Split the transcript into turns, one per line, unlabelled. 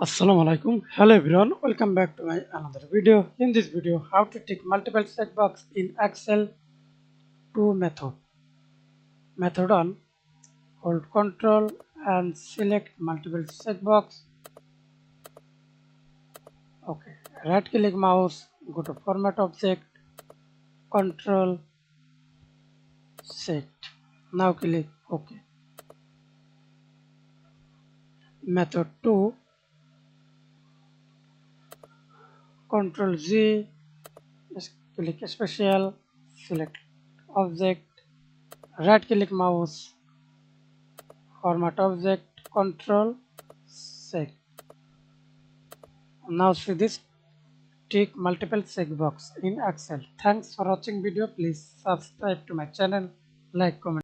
Assalamu alaikum. Hello everyone. Welcome back to my another video. In this video, how to tick multiple checkbox in Excel to method. Method 1. Hold Control and select multiple checkbox. Okay. Right click mouse. Go to Format Object. Control Set. Now click OK. Method 2. Control Z. Click Special. Select Object. Right click mouse. Format Object. Control Set. Now see this tick multiple checkbox in Excel. Thanks for watching video. Please subscribe to my channel, like, comment.